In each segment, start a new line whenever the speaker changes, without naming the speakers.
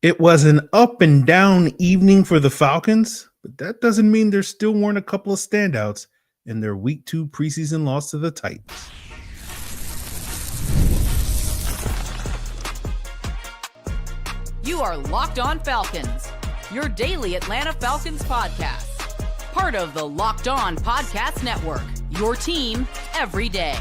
It was an up and down evening for the Falcons, but that doesn't mean there still weren't a couple of standouts in their Week 2 preseason loss to the Titans.
You are Locked On Falcons, your daily Atlanta Falcons podcast. Part of the Locked On Podcast Network, your team every day.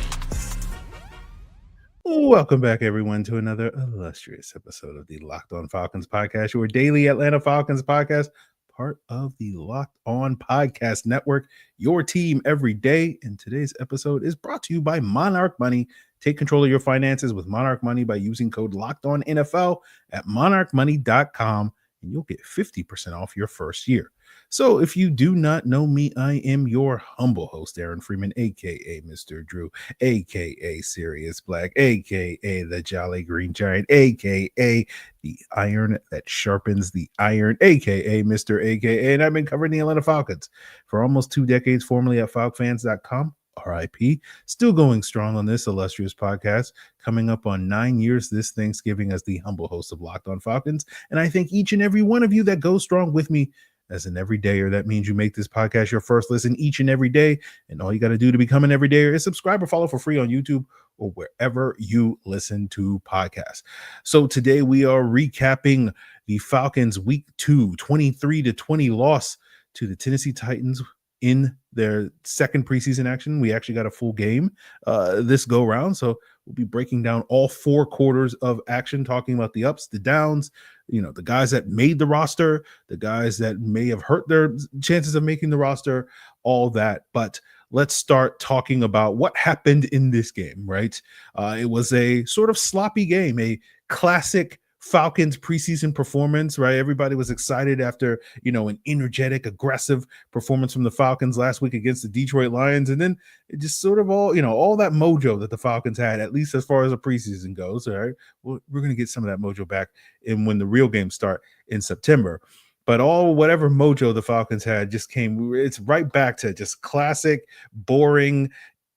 Welcome back, everyone, to another illustrious episode of the Locked On Falcons podcast, your daily Atlanta Falcons podcast, part of the Locked On Podcast Network, your team every day. And today's episode is brought to you by Monarch Money. Take control of your finances with Monarch Money by using code LOCKEDONNFL at monarchmoney.com, and you'll get 50% off your first year. So if you do not know me, I am your humble host, Aaron Freeman, a.k.a. Mr. Drew, a.k.a. Sirius Black, a.k.a. the Jolly Green Giant, a.k.a. the iron that sharpens the iron, a.k.a. Mr. a.k.a. And I've been covering the Atlanta Falcons for almost 2 decades, formerly at falcfans.com. RIP, still going strong on this illustrious podcast, coming up on 9 years this Thanksgiving as the humble host of Locked On Falcons. And I thank each and every one of you that goes strong with me as an everydayer. That means you make this podcast your first listen each and every day. And all you got to do to become an everydayer is subscribe or follow for free on YouTube or wherever you listen to podcasts. So today we are recapping the Falcons Week 2 23-20 loss to the Tennessee Titans in their second preseason action. We actually got a full game this go round. So we'll be breaking down all 4 quarters of action, talking about the ups, the downs, the guys that made the roster, the guys that may have hurt their chances of making the roster, all that. But let's start talking about what happened in this game, right? It was a sort of sloppy game, a classic Falcons preseason performance, right? Everybody was excited after, an energetic, aggressive performance from the Falcons last week against the Detroit Lions. And then it just sort of all that mojo that the Falcons had, at least as far as the preseason goes. All right. Well, we're going to get some of that mojo back when the real games start in September. But whatever mojo the Falcons had just it's right back to just classic, boring,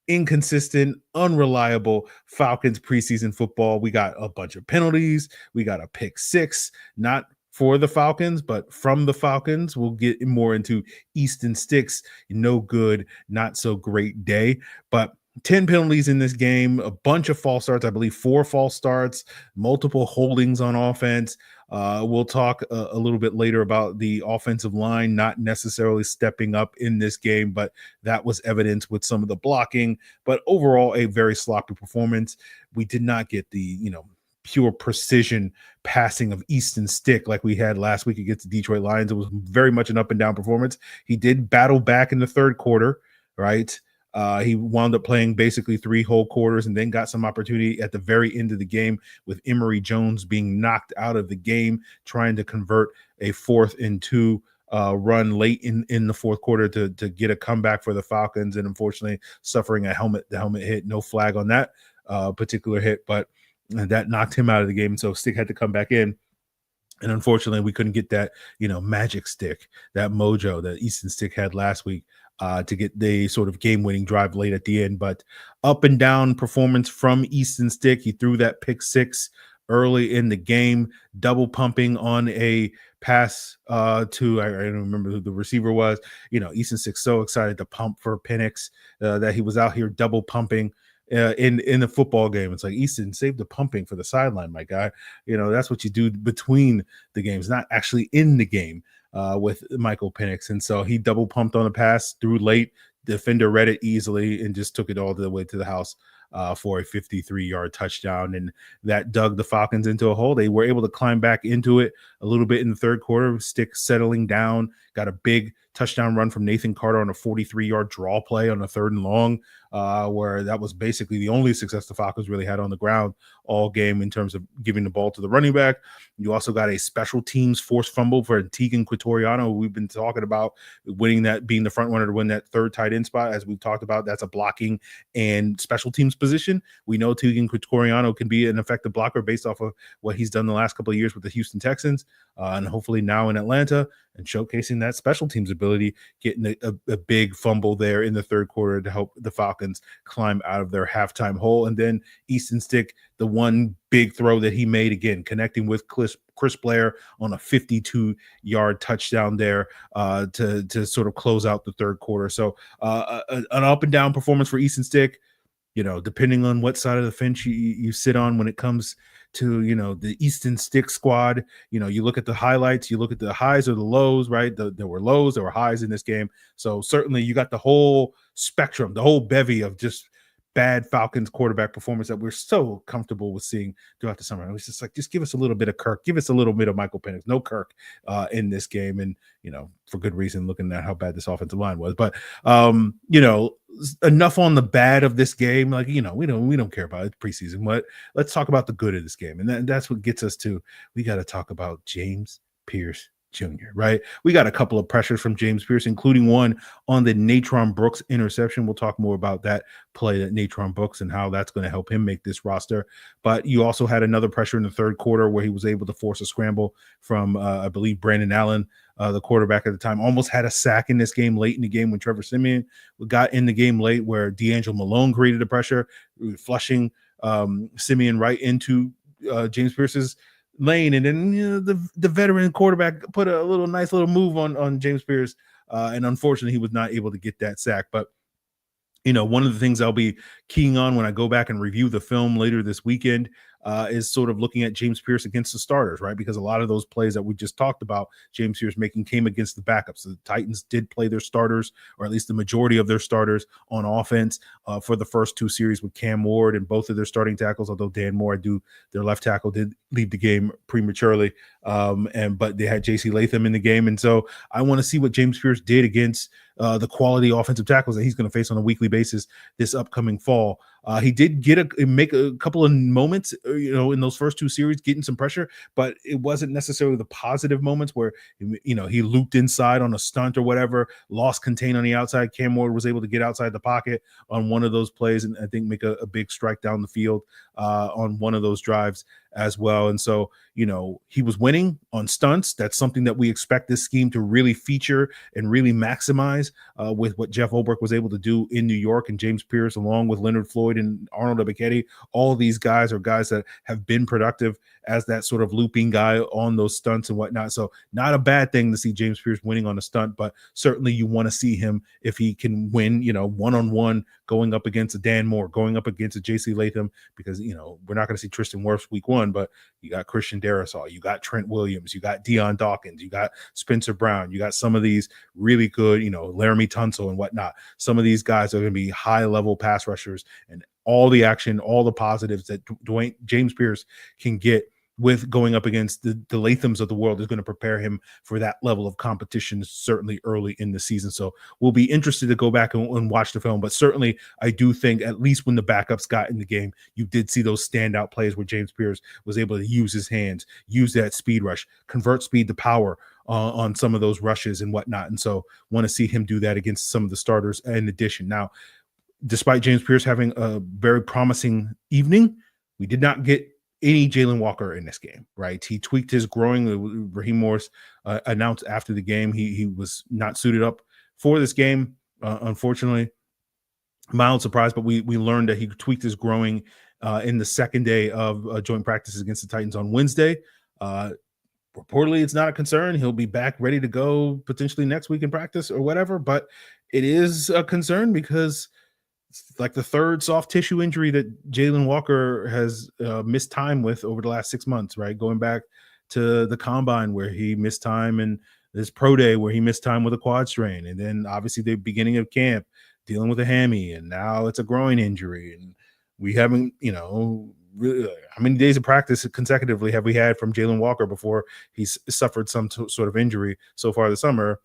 inconsistent, unreliable Falcons preseason football. We got a bunch of penalties. We got a pick 6, not for the Falcons, but from the Falcons. We'll get more into Easton Stick's no good, not so great day. But 10 penalties in this game, a bunch of false starts, I believe 4 false starts, multiple holdings on offense. We'll talk a little bit later about the offensive line not necessarily stepping up in this game, but that was evident with some of the blocking. But overall, a very sloppy performance. We did not get the, pure precision passing of Easton Stick like we had last week against the Detroit Lions. It was very much an up and down performance. He did battle back in the third quarter, right? He wound up playing basically 3 whole quarters and then got some opportunity at the very end of the game with Emory Jones being knocked out of the game, trying to convert a 4th and 2 run late in the fourth quarter to get a comeback for the Falcons, and unfortunately suffering the helmet hit. No flag on that particular hit, but that knocked him out of the game. So Stick had to come back in. And unfortunately, we couldn't get that, magic stick, that mojo that Easton Stick had last week to get the sort of game-winning drive late at the end. But up and down performance from Easton Stick. He threw that pick 6 early in the game, double pumping on a pass to, I don't remember who the receiver was. Easton Stick so excited to pump for Penix that he was out here double pumping in the football game. It's like, Easton, save the pumping for the sideline, my guy. That's what you do between the games, not actually in the game with Michael Penix. And so he double pumped on a pass, threw late. Defender read it easily and just took it all the way to the house for a 53-yard touchdown. And that dug the Falcons into a hole. They were able to climb back into it a little bit in the third quarter. Stick settling down, got a big touchdown run from Nathan Carter on a 43-yard draw play on a 3rd and long, where that was basically the only success the Falcons really had on the ground all game in terms of giving the ball to the running back. You also got a special teams forced fumble for Tegan Quitoriano, who we've been talking about winning that, being the front runner to win that 3rd tight end spot. As we've talked about, that's a blocking and special teams position. We know Tegan Quitoriano can be an effective blocker based off of what he's done the last couple of years with the Houston Texans, and hopefully now in Atlanta, and showcasing that special teams ability, getting a big fumble there in the third quarter to help the Falcons climb out of their halftime hole. And then Easton Stick, the one big throw that he made, again, connecting with Chris Blair on a 52-yard touchdown there to sort of close out the third quarter. So an up and down performance for Easton Stick, depending on what side of the fence you sit on when it comes to, the Easton Stick squad. You look at the highlights, you look at the highs or the lows, right? There were lows, there were highs in this game. So certainly you got the whole spectrum, the whole bevy of just bad Falcons quarterback performance that we're so comfortable with seeing throughout the summer. It was just like, just give us a little bit of Kirk, give us a little bit of Michael Penix. No Kirk in this game, and for good reason, looking at how bad this offensive line was. But enough on the bad of this game. Like, we don't care about it preseason. But let's talk about the good of this game, and that's what gets us to. We got to talk about James Pearce Jr., right? We got a couple of pressures from James Pearce, including one on the Natrone Brooks interception. We'll talk more about that play, that Natrone Brooks, and how that's going to help him make this roster. But you also had another pressure in the third quarter where he was able to force a scramble from, I believe, Brandon Allen, the quarterback at the time. Almost had a sack in this game late in the game when Trevor Siemian got in the game late, where D'Angelo Malone created the pressure, flushing Siemian right into James Pearce's lane, and then the veteran quarterback put a nice little move on James Pearce, and unfortunately he was not able to get that sack. But one of the things I'll be keying on when I go back and review the film later this weekend is sort of looking at James Pearce against the starters, right? Because a lot of those plays that we just talked about, James Pearce making, came against the backups. The Titans did play their starters, or at least the majority of their starters, on offense for the first two series with Cam Ward and both of their starting tackles, although Dan Moore, their left tackle, did leave the game prematurely. But they had J.C. Latham in the game. And so I want to see what James Pearce did against the quality offensive tackles that he's going to face on a weekly basis this upcoming fall. He did make a couple of moments, in those first two series, getting some pressure, but it wasn't necessarily the positive moments where, he looped inside on a stunt or whatever, lost contain on the outside. Cam Ward was able to get outside the pocket on one of those plays, and I think make a big strike down the field on one of those drives as well. And so, he was winning on stunts. That's something that we expect this scheme to really feature and really maximize with what Jeff Ulbrich was able to do in New York, and James Pearce, along with Leonard Floyd and Arnold Ebiketie. All these guys are guys that have been productive as that sort of looping guy on those stunts and whatnot. So not a bad thing to see James Pearce winning on a stunt, but certainly you want to see him, if he can win, one-on-one, going up against a Dan Moore, going up against a J.C. Latham, because, we're not going to see Tristan Wirfs week one, but you got Christian Darrisaw, you got Trent Williams, you got Deion Dawkins, you got Spencer Brown, you got some of these really good, Laramie Tunsil and whatnot. Some of these guys are going to be high-level pass rushers, and all the action, all the positives that James Pearce can get with going up against the Lathams of the world is going to prepare him for that level of competition, certainly early in the season. So we'll be interested to go back and watch the film, but certainly I do think, at least when the backups got in the game, you did see those standout plays where James Pearce was able to use his hands, use that speed rush, convert speed to power on some of those rushes and whatnot. And so want to see him do that against some of the starters in addition. Now, despite James Pearce having a very promising evening, we did not get any Jalen Walker in this game, right? He tweaked his groin. Raheem Morris announced after the game he was not suited up for this game, unfortunately. Mild surprise, but we learned that he tweaked his groin in the second day of joint practices against the Titans on Wednesday. Reportedly, it's not a concern. He'll be back ready to go potentially next week in practice or whatever, but it is a concern because it's like the third soft tissue injury that Jalen Walker has missed time with over the last 6 months, right? Going back to the combine where he missed time, and this pro day where he missed time with a quad strain. And then obviously the beginning of camp dealing with a hammy, and now it's a groin injury. And we haven't, really, how many days of practice consecutively have we had from Jalen Walker before he's suffered some sort of injury so far this summer?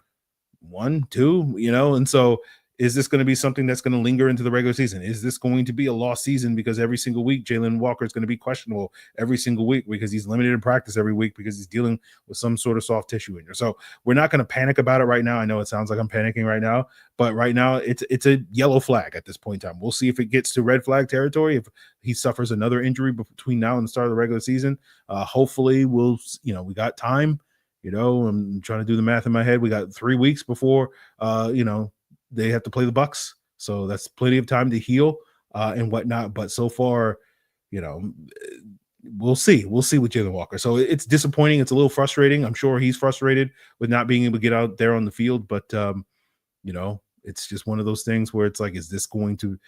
1, 2, and so is this going to be something that's going to linger into the regular season? Is this going to be a lost season because every single week Jalen Walker is going to be questionable every single week because he's limited in practice every week because he's dealing with some sort of soft tissue injury? So we're not going to panic about it right now. I know it sounds like I'm panicking right now, but right now it's a yellow flag at this point in time. We'll see if it gets to red flag territory, if he suffers another injury between now and the start of the regular season. Hopefully we got time I'm trying to do the math in my head. We got 3 weeks before, they have to play the Bucks. So that's plenty of time to heal and whatnot. But so far, we'll see. We'll see with Jalen Walker. So it's disappointing. It's a little frustrating. I'm sure he's frustrated with not being able to get out there on the field. But, it's just one of those things where it's like, is this going to,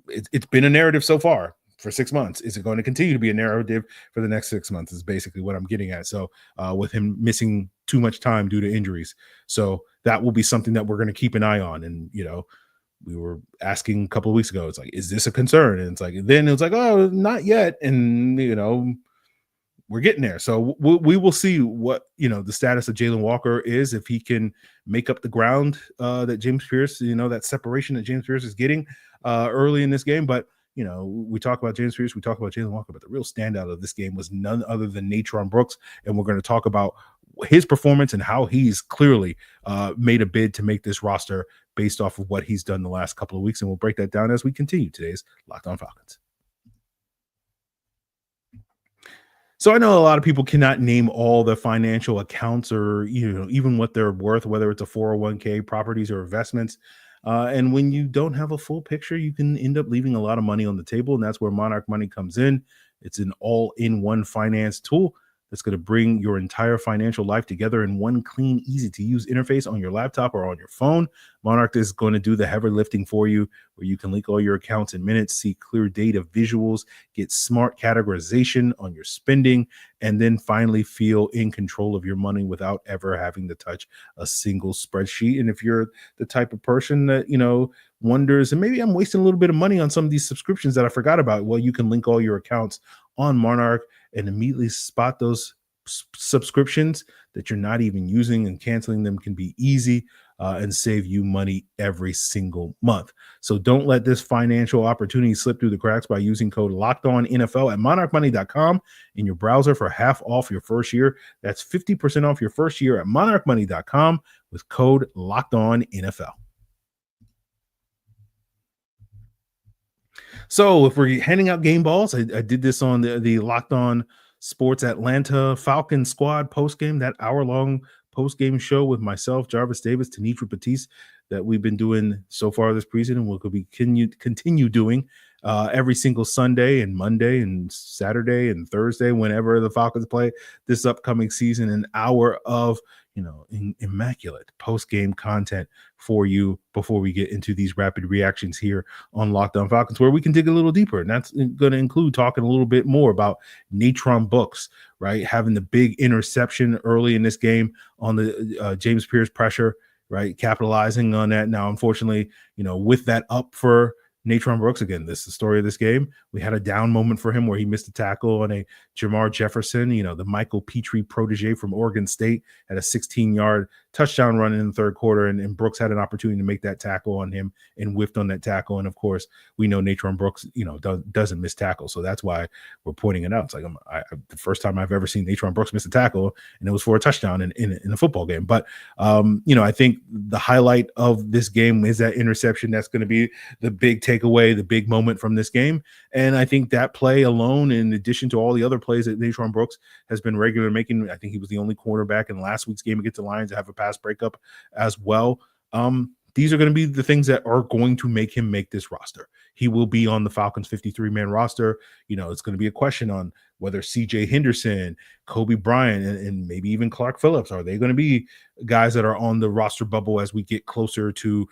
it's been a narrative so far for 6 months. Is it going to continue to be a narrative for the next 6 months is basically what I'm getting at. So with him missing too much time due to injuries. So that will be something that we're going to keep an eye on. And, we were asking a couple of weeks ago, it's like, is this a concern? And it's like, then it was like, oh, not yet. And, we're getting there. So we will see what, the status of Jalen Walker is, if he can make up the ground that James Pearce, that separation that James Pearce is getting early in this game. But, we talk about James Pearce, we talk about Jalen Walker, but the real standout of this game was none other than Natrone Brooks. And we're going to talk about his performance and how he's clearly made a bid to make this roster based off of what he's done the last couple of weeks. And we'll break that down as we continue today's Locked On Falcons. So I know a lot of people cannot name all the financial accounts or, even what they're worth, whether it's a 401k, properties, or investments. And when you don't have a full picture, you can end up leaving a lot of money on the table. And that's where Monarch Money comes in. It's an all-in-one finance tool that's going to bring your entire financial life together in one clean, easy-to-use interface on your laptop or on your phone. Monarch is going to do the heavy lifting for you, where you can link all your accounts in minutes, see clear data visuals, get smart categorization on your spending, and then finally feel in control of your money without ever having to touch a single spreadsheet. And if you're the type of person that, wonders, and maybe I'm wasting a little bit of money on some of these subscriptions that I forgot about, well, you can link all your accounts on Monarch and immediately spot those subscriptions that you're not even using, and canceling them can be easy and save you money every single month. So don't let this financial opportunity slip through the cracks by using code LOCKEDONNFL at monarchmoney.com in your browser for half off your first year. That's 50% off your first year at monarchmoney.com with code LOCKEDONNFL. So if we're handing out game balls, I did this on the Locked On Sports Atlanta Falcons squad postgame, that hour-long postgame show with myself, Jarvis Davis, Tanisha Batiste, that we've been doing so far this preseason, and we'll be continue doing every single Sunday and Monday and Saturday and Thursday whenever the Falcons play this upcoming season. An hour of immaculate post-game content for you before we get into these rapid reactions here on Locked On Falcons, where we can dig a little deeper. And that's going to include talking a little bit more about Natrone Brooks, right? Having the big interception early in this game on the James Pearce pressure, right? Capitalizing on that. Now, unfortunately, with that up for Natrone Brooks, again, this is the story of this game. We had a down moment for him where he missed a tackle on a Jamar Jefferson, the Michael Petrie protege from Oregon State, had a 16-yard touchdown run in the third quarter, and Brooks had an opportunity to make that tackle on him and whiffed on that tackle. And of course, we know Natrone Brooks, doesn't miss tackles, so that's why we're pointing it out. It's like the first time I've ever seen Natrone Brooks miss a tackle, and it was for a touchdown in a football game. But I think the highlight of this game is that interception. That's going to be the big takeaway, the big moment from this game. And I think that play alone, in addition to all the other plays that Natrone Brooks has been regular making, I think he was the only quarterback in last week's game against the Lions to have a pass breakup as well. These are going to be the things that are going to make him make this roster. He will be on the Falcons 53-man roster. It's going to be a question on whether CJ Henderson, Kobe Bryant, and maybe even Clark Phillips, are they going to be guys that are on the roster bubble as we get closer to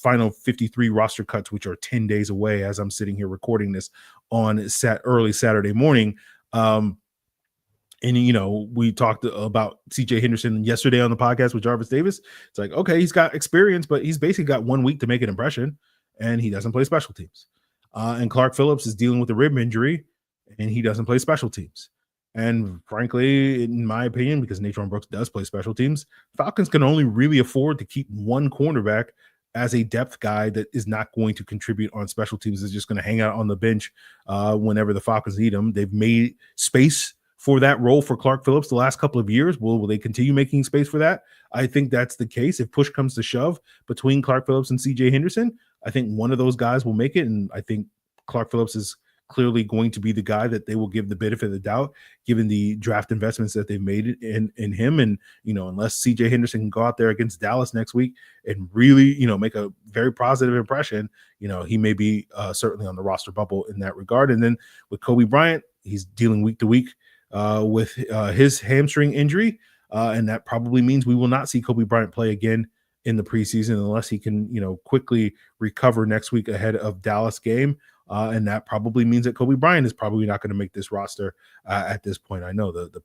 final 53 roster cuts, which are 10 days away as I'm sitting here recording this on early Saturday morning. And, we talked about CJ Henderson yesterday on the podcast with Jarvis Davis. It's like, okay, he's got experience, but he's basically got 1 week to make an impression, and he doesn't play special teams. And Clark Phillips is dealing with a rib injury, and he doesn't play special teams. And frankly, in my opinion, because Natrone Brooks does play special teams, Falcons can only really afford to keep one cornerback as a depth guy that is not going to contribute on special teams, is just going to hang out on the bench whenever the Falcons need him. They've made space for that role for Clark Phillips the last couple of years. Will they continue making space for that? I think that's the case. If push comes to shove between Clark Phillips and CJ Henderson, I think one of those guys will make it. And I think Clark Phillips is clearly going to be the guy that they will give the benefit of the doubt, given the draft investments that they've made in him. And, unless CJ Henderson can go out there against Dallas next week and really, make a very positive impression, he may be certainly on the roster bubble in that regard. And then with Kobe Bryant, he's dealing week to week with his hamstring injury. And that probably means we will not see Kobe Bryant play again in the preseason unless he can, quickly recover next week ahead of Dallas game. And that probably means that Kobe Bryant is probably not going to make this roster at this point. I know the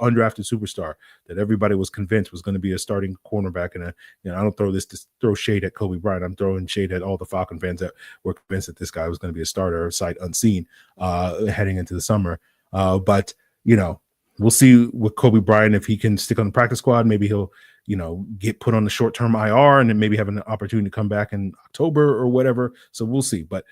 undrafted superstar that everybody was convinced was going to be a starting cornerback. And I don't throw this to throw shade at Kobe Bryant. I'm throwing shade at all the Falcon fans that were convinced that this guy was going to be a starter sight unseen heading into the summer. But we'll see with Kobe Bryant if he can stick on the practice squad. Maybe he'll get put on the short-term IR and then maybe have an opportunity to come back in October or whatever. So we'll see. But,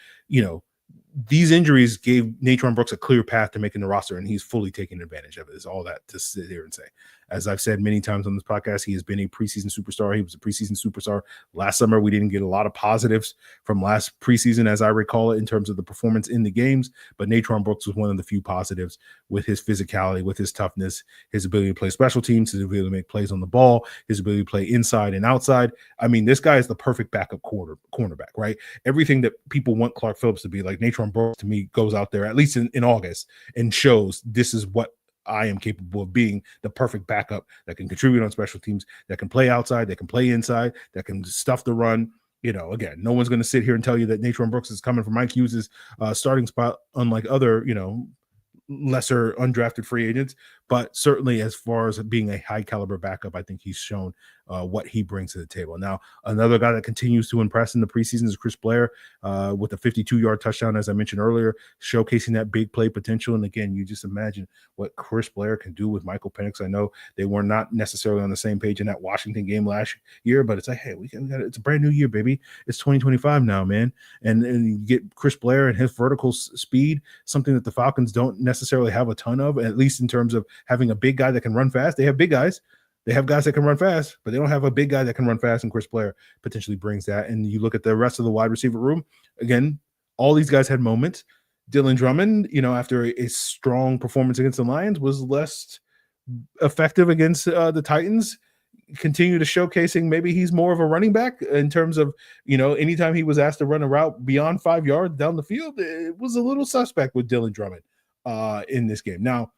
these injuries gave Natrone Brooks a clear path to making the roster, and he's fully taking advantage of it. Is all that to sit here and say. As I've said many times on this podcast, he has been a preseason superstar. He was a preseason superstar last summer. We didn't get a lot of positives from last preseason, as I recall it, in terms of the performance in the games. But Natrone Brooks was one of the few positives with his physicality, with his toughness, his ability to play special teams, his ability to make plays on the ball, his ability to play inside and outside. I mean, this guy is the perfect backup cornerback, right? Everything that people want Clark Phillips to be, like Natrone Brooks, to me, goes out there, at least in August, and shows this is what I am capable of being, the perfect backup that can contribute on special teams, that can play outside, that can play inside, that can stuff the run. Again, no one's going to sit here and tell you that Natrone Brooks is coming from Mike Hughes' starting spot, unlike other, lesser undrafted free agents. But certainly as far as being a high caliber backup, I think he's shown what he brings to the table. Now, another guy that continues to impress in the preseason is Chris Blair with a 52-yard touchdown, as I mentioned earlier, showcasing that big play potential. And again, you just imagine what Chris Blair can do with Michael Penix. I know they were not necessarily on the same page in that Washington game last year, but it's like, hey, we got it's a brand new year, baby. It's 2025 now, man. And you get Chris Blair and his vertical speed, something that the Falcons don't necessarily have a ton of, at least in terms of having a big guy that can run fast. They have big guys. They have guys that can run fast, but they don't have a big guy that can run fast, and Chris Blair potentially brings that. And you look at the rest of the wide receiver room, again, all these guys had moments. Dylan Drummond, after a strong performance against the Lions, was less effective against the Titans. Continue to showcasing maybe he's more of a running back in terms of, anytime he was asked to run a route beyond 5 yards down the field, it was a little suspect with Dylan Drummond in this game. Now,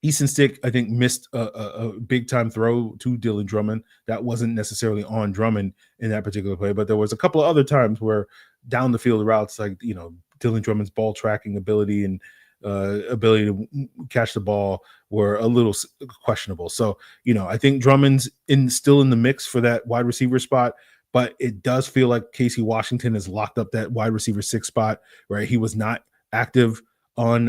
Easton Stick, I think, missed a big-time throw to Dylan Drummond. That wasn't necessarily on Drummond in that particular play, but there was a couple of other times where down the field routes, like, Dylan Drummond's ball tracking ability and ability to catch the ball were a little questionable. So, I think Drummond's still in the mix for that wide receiver spot, but it does feel like Casey Washington has locked up that wide receiver 6 spot, right? He was not active on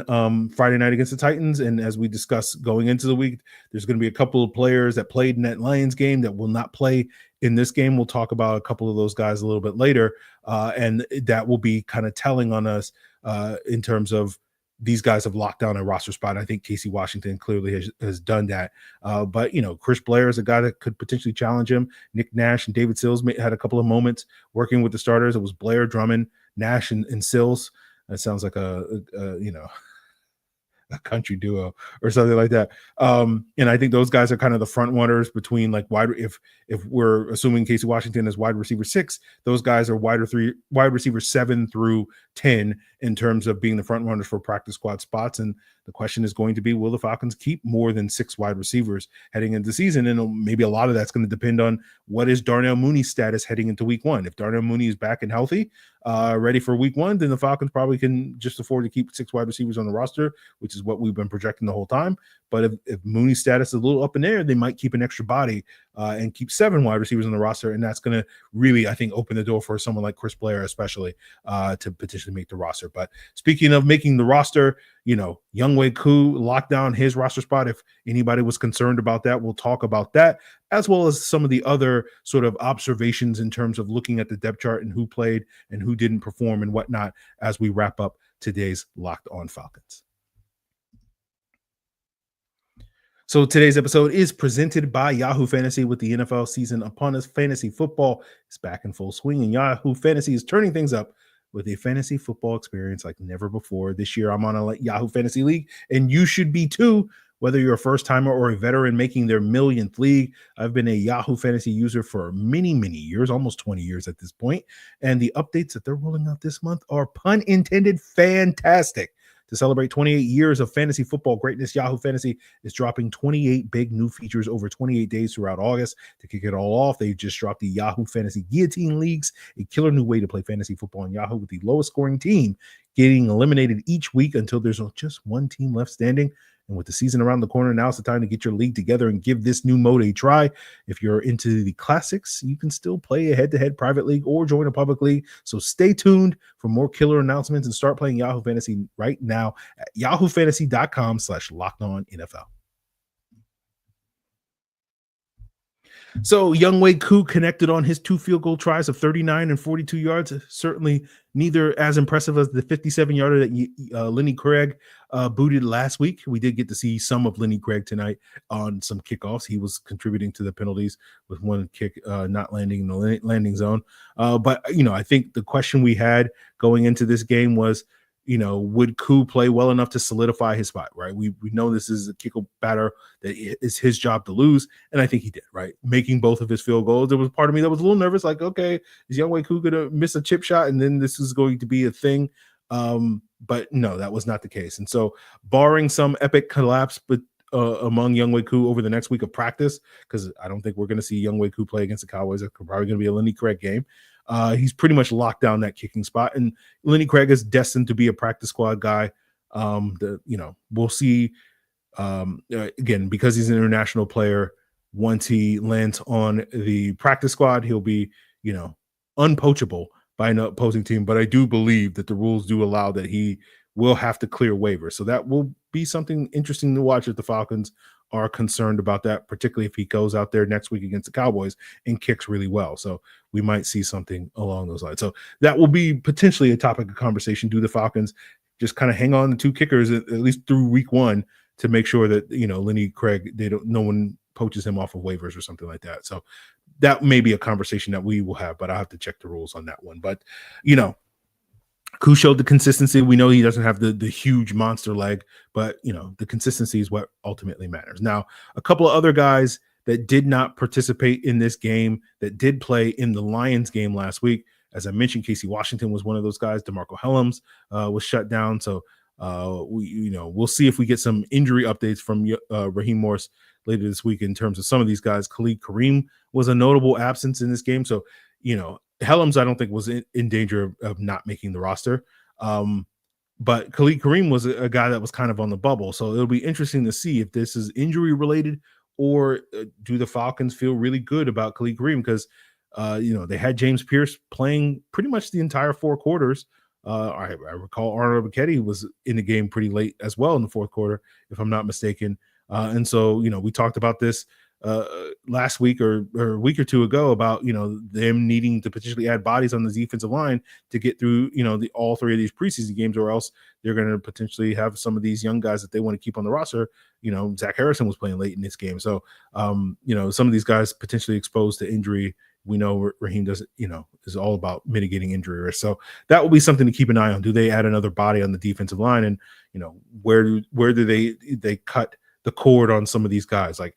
Friday night against the Titans. And as we discussed going into the week, there's going to be a couple of players that played in that Lions game that will not play in this game. We'll talk about a couple of those guys a little bit later. And that will be kind of telling on us in terms of these guys have locked down a roster spot. I think Casey Washington clearly has done that. But, Chris Blair is a guy that could potentially challenge him. Nick Nash and David Sills had a couple of moments working with the starters. It was Blair, Drummond, Nash, and Sills. That sounds like a country duo or something like that. And I think those guys are kind of the front runners between like if we're assuming Casey Washington is wide receiver 6, those guys are wide receiver 7 through 10 in terms of being the front runners for practice squad spots. And the question is going to be, will the Falcons keep more than 6 wide receivers heading into the season? And maybe a lot of that's going to depend on what is Darnell Mooney's status heading into week 1. If Darnell Mooney is back and healthy, ready for week 1, then the Falcons probably can just afford to keep 6 wide receivers on the roster, which is what we've been projecting the whole time. But if Mooney's status is a little up in there, they might keep an extra body and keep 7 wide receivers on the roster. And that's going to really, I think, open the door for someone like Chris Blair, especially to potentially make the roster. But speaking of making the roster, Younghoe Koo locked down his roster spot. If anybody was concerned about that, we'll talk about that, as well as some of the other sort of observations in terms of looking at the depth chart and who played and who didn't perform and whatnot as we wrap up today's Locked On Falcons. So today's episode is presented by Yahoo Fantasy. With the NFL season upon us, fantasy football is back in full swing, and Yahoo Fantasy is turning things up with a fantasy football experience like never before. This year, I'm on a Yahoo Fantasy League, and you should be too. Whether you're a first-timer or a veteran making their millionth league, I've been a Yahoo Fantasy user for many, many years, almost 20 years at this point. And the updates that they're rolling out this month are, pun intended, fantastic. To celebrate 28 years of fantasy football greatness, Yahoo Fantasy is dropping 28 big new features over 28 days throughout August. To kick it all off, they just dropped the Yahoo Fantasy Guillotine Leagues, a killer new way to play fantasy football on Yahoo with the lowest scoring team getting eliminated each week until there's just one team left standing. And with the season around the corner, now's the time to get your league together and give this new mode a try. If you're into the classics, you can still play a head-to-head private league or join a public league. So stay tuned for more killer announcements and start playing Yahoo Fantasy right now at yahoofantasy.com/lockedonnfl. So Younghoe Koo connected on his 2 field goal tries of 39 and 42 yards. Certainly neither as impressive as the 57-yarder that Lenny Craig booted last week. We did get to see some of Lenny Craig tonight on some kickoffs. He was contributing to the penalties with one kick not landing in the landing zone. But, I think the question we had going into this game was, would Koo play well enough to solidify his spot, right? We know this is a kicker batter that is his job to lose, and I think he did, right? Making both of his field goals. There was part of me that was a little nervous, like, okay, is Younghoe Koo going to miss a chip shot, and then this is going to be a thing? But no, that was not the case. And so, barring some epic collapse, but among Younghoe Koo over the next week of practice, because I don't think we're going to see Younghoe Koo play against the Cowboys. It's probably going to be a Lenny Craig game. He's pretty much locked down that kicking spot, and Lenny Craig is destined to be a practice squad guy. We'll see. Again, because he's an international player, once he lands on the practice squad, he'll be, unpoachable by an opposing team. But I do believe that the rules do allow that he will have to clear waivers. So that will be something interesting to watch if the Falcons are concerned about that, particularly if he goes out there next week against the Cowboys and kicks really well. So we might see something along those lines. So that will be potentially a topic of conversation. Do the Falcons just kind of hang on to 2 kickers at least through week 1 to make sure that, Lenny Craig, no one poaches him off of waivers or something like that. So that may be a conversation that we will have, but I'll have to check the rules on that one. But, Koo showed the consistency. We know he doesn't have the huge monster leg, but the consistency is what ultimately matters. Now, a couple of other guys that did not participate in this game that did play in the Lions game last week. As I mentioned, Casey Washington was one of those guys. DeMarco Hellams was shut down. So we'll see if we get some injury updates from Raheem Morris later this week in terms of some of these guys. Khalid Kareem was a notable absence in this game. So, Hellams, I don't think was in danger of not making the roster. But Khalid Kareem was a guy that was kind of on the bubble. So it'll be interesting to see if this is injury related or do the Falcons feel really good about Khalid Kareem? Because, they had James Pearce playing pretty much the entire 4 quarters. I recall Arnold Buchetti was in the game pretty late as well in the 4th quarter, if I'm not mistaken. And so, we talked about this last week or a week or 2 ago about them needing to potentially add bodies on the defensive line to get through all 3 of these preseason games, or else they're going to potentially have some of these young guys that they want to keep on the roster. Zach Harrison was playing late in this game, so some of these guys potentially exposed to injury. We know Raheem doesn't, is all about mitigating injury risk. So that will be something to keep an eye on. Do they add another body on the defensive line, and where do they cut the cord on some of these guys? Like,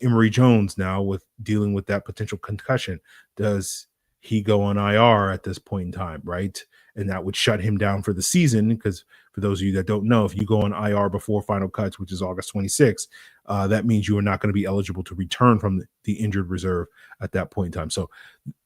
Emory Jones now with dealing with that potential concussion. Does he go on IR at this point in time, right? And that would shut him down for the season, because for those of you that don't know, if you go on IR before final cuts, which is August 26th, that means you are not going to be eligible to return from the injured reserve at that point in time. So,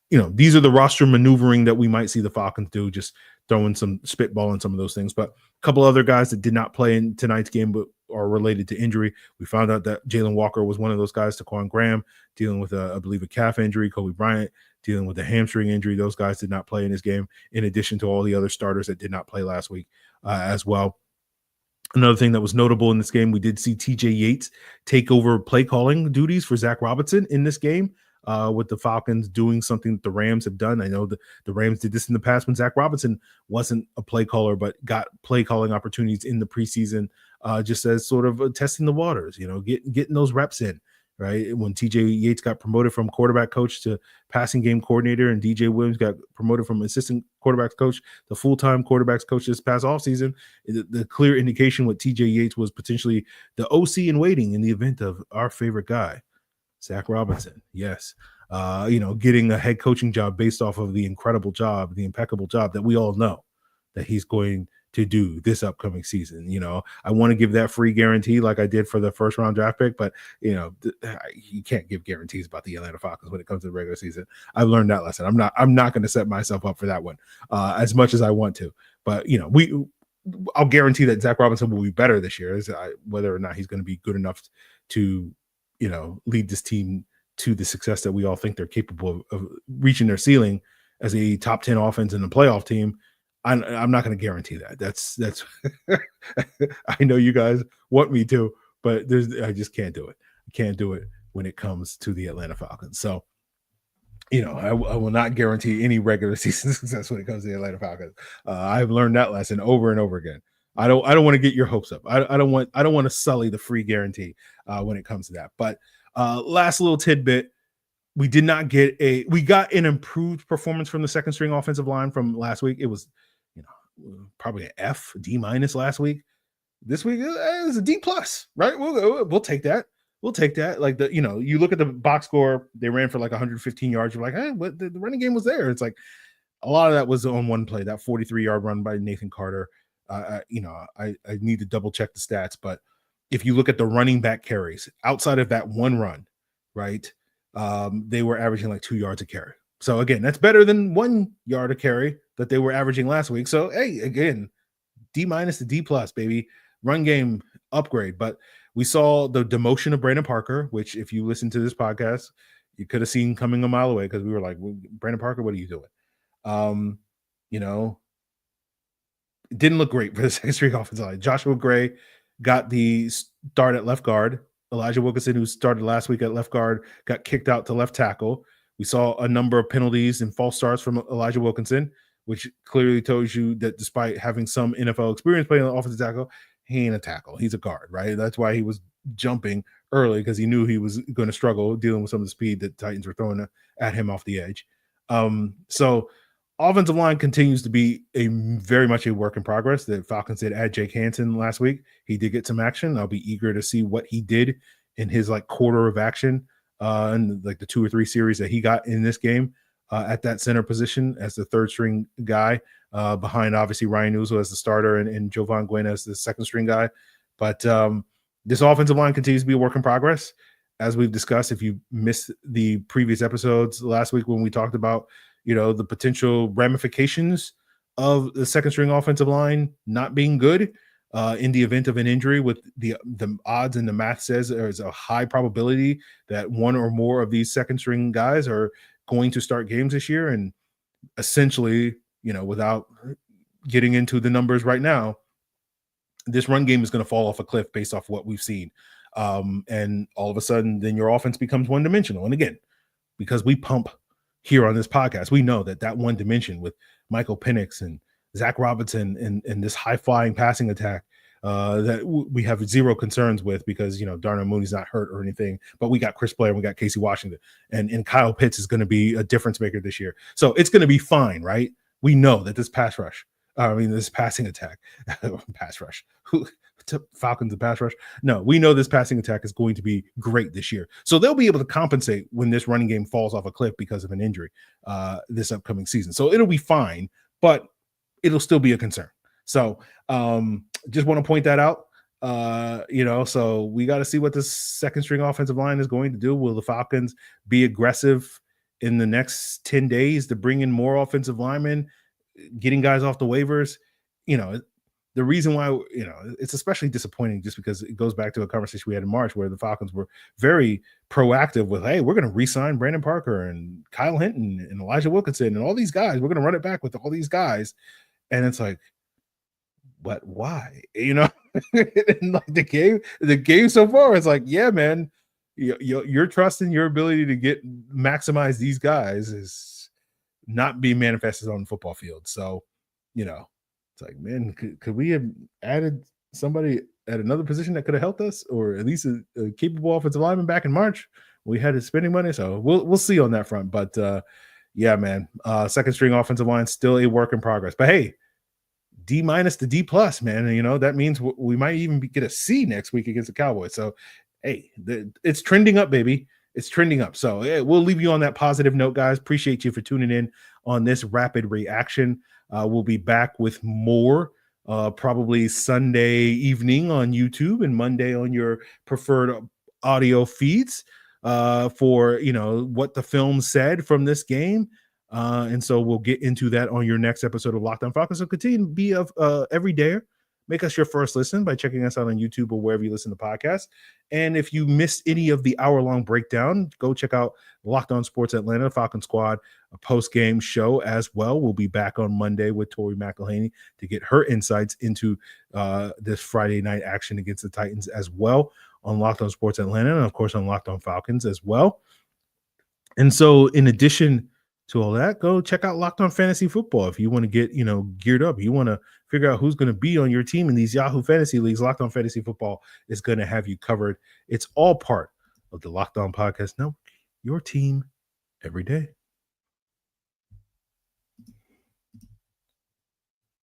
these are the roster maneuvering that we might see the Falcons do, just throwing some spitball on some of those things. But a couple other guys that did not play in tonight's game but are related to injury. We found out that Jalen Walker was one of those guys. Taquan Graham dealing with, I believe, a calf injury. Kobe Bryant dealing with a hamstring injury. Those guys did not play in this game, in addition to all the other starters that did not play last week as well. Another thing that was notable in this game, we did see TJ Yates take over play calling duties for Zach Robinson in this game, with the Falcons doing something that the Rams have done. I know the Rams did this in the past when Zach Robinson wasn't a play caller, but got play calling opportunities in the preseason, just as sort of testing the waters, getting those reps in. right? When TJ Yates got promoted from quarterback coach to passing game coordinator, and DJ Williams got promoted from assistant quarterbacks coach to full-time quarterbacks coach this past offseason, the clear indication with TJ Yates was potentially the OC in waiting in the event of our favorite guy, Zach Robinson. Yes. Getting a head coaching job based off of the incredible job, the impeccable job that we all know that he's going to do this upcoming season. I want to give that free guarantee like I did for the first round draft pick, but you can't give guarantees about the Atlanta Falcons when it comes to the regular season. I've learned that lesson. I'm not going to set myself up for that one as much as I want to, but I'll guarantee that Zach Robinson will be better this year, whether or not he's going to be good enough to, lead this team to the success that we all think they're capable of reaching their ceiling as a top 10 offense in a playoff team. I'm not going to guarantee that. That's I know you guys want me to, but I just can't do it. I can't do it when it comes to the Atlanta Falcons. So, I will not guarantee any regular season success when it comes to the Atlanta Falcons. I've learned that lesson over and over again. I don't want to get your hopes up. I don't want to sully the free guarantee when it comes to that. But last little tidbit. We got an improved performance from the second string offensive line from last week. It was, probably an F, D- last week. This week is a D+, right? We'll take that. We'll take that. Like you look at the box score, they ran for like 115 yards. You're like, hey, but the running game was there. It's like a lot of that was on one play, that 43-yard run by Nathan Carter. I need to double check the stats, but if you look at the running back carries outside of that one run, right? They were averaging like 2 yards a carry. So again, that's better than 1 yard a carry that they were averaging last week. So hey, again, D- to D+, baby. Run game upgrade. But we saw the demotion of Brandon Parker, which if you listen to this podcast, you could have seen coming a mile away because we were like, Brandon Parker, what are you doing? It didn't look great for the second string offensive line. Joshua Gray got the start at left guard. Elijah Wilkinson, who started last week at left guard, got kicked out to left tackle. We saw a number of penalties and false starts from Elijah Wilkinson, which clearly tells you that despite having some NFL experience playing on offensive tackle, he ain't a tackle. He's a guard, right? That's why he was jumping early, because he knew he was going to struggle dealing with some of the speed that Titans were throwing at him off the edge. So offensive line continues to be very much a work in progress. The Falcons did add Jake Hansen last week. He did get some action. I'll be eager to see what he did in his quarter of action and the 2 or 3 series that he got in this game at that center position as the third string guy behind obviously Ryan Uzo as the starter and Jovan Gwynn as the second string guy. But this offensive line continues to be a work in progress. As we've discussed, if you missed the previous episodes last week when we talked about the potential ramifications of the second string offensive line not being good in the event of an injury, with the odds and the math says there's a high probability that one or more of these second string guys are going to start games this year. And essentially, without getting into the numbers right now, this run game is going to fall off a cliff based off what we've seen. And all of a sudden, then your offense becomes one-dimensional. And again, because we pump here on this podcast, we know that one dimension with Michael Penix and Zach Robinson and this high-flying passing attack that we have zero concerns with, because Darnell Mooney's not hurt or anything, but we got Chris Blair and we got Casey Washington, and Kyle Pitts is going to be a difference maker this year. So it's going to be fine, right? We know that this this passing attack, pass rush, Falcons and pass rush. No, we know this passing attack is going to be great this year. So they'll be able to compensate when this running game falls off a cliff because of an injury this upcoming season. So it'll be fine, but it'll still be a concern. So just want to point that out. So we got to see what this second string offensive line is going to do. Will the Falcons be aggressive in the next 10 days to bring in more offensive linemen, getting guys off the waivers? The reason why, it's especially disappointing just because it goes back to a conversation we had in March where the Falcons were very proactive with, hey, we're going to re-sign Brandon Parker and Kyle Hinton and Elijah Wilkinson and all these guys. We're going to run it back with all these guys. And it's like, but why? And the game so far is like, yeah, man, your trust in your ability to maximize these guys is not being manifested on the football field. So, it's like, man, could we have added somebody at another position that could have helped us, or at least a capable offensive lineman back in March. We had his spending money, so we'll see on that front. But yeah, man, second string offensive line still a work in progress. But hey, D- to D+, man. And, that means we might even get a C next week against the Cowboys. So, hey, it's trending up, baby. It's trending up. So we'll leave you on that positive note, guys. Appreciate you for tuning in on this rapid reaction. We'll be back with more probably Sunday evening on YouTube and Monday on your preferred audio feeds for, what the film said from this game. And so we'll get into that on your next episode of Locked On Falcons. So continue to be every day. Make us your first listen by checking us out on YouTube or wherever you listen to podcasts. And if you missed any of the hour-long breakdown, go check out Locked On Sports Atlanta, Falcon Squad, a post-game show as well. We'll be back on Monday with Tori McElhaney to get her insights into this Friday night action against the Titans as well on Locked On Sports Atlanta and, of course, on Locked On Falcons as well. And so in addition to all that, go check out Locked On Fantasy Football. If you want to get, geared up, you want to figure out who's going to be on your team in these Yahoo Fantasy leagues, Locked On Fantasy Football is going to have you covered. It's all part of the Locked On Podcast Network, your team every day.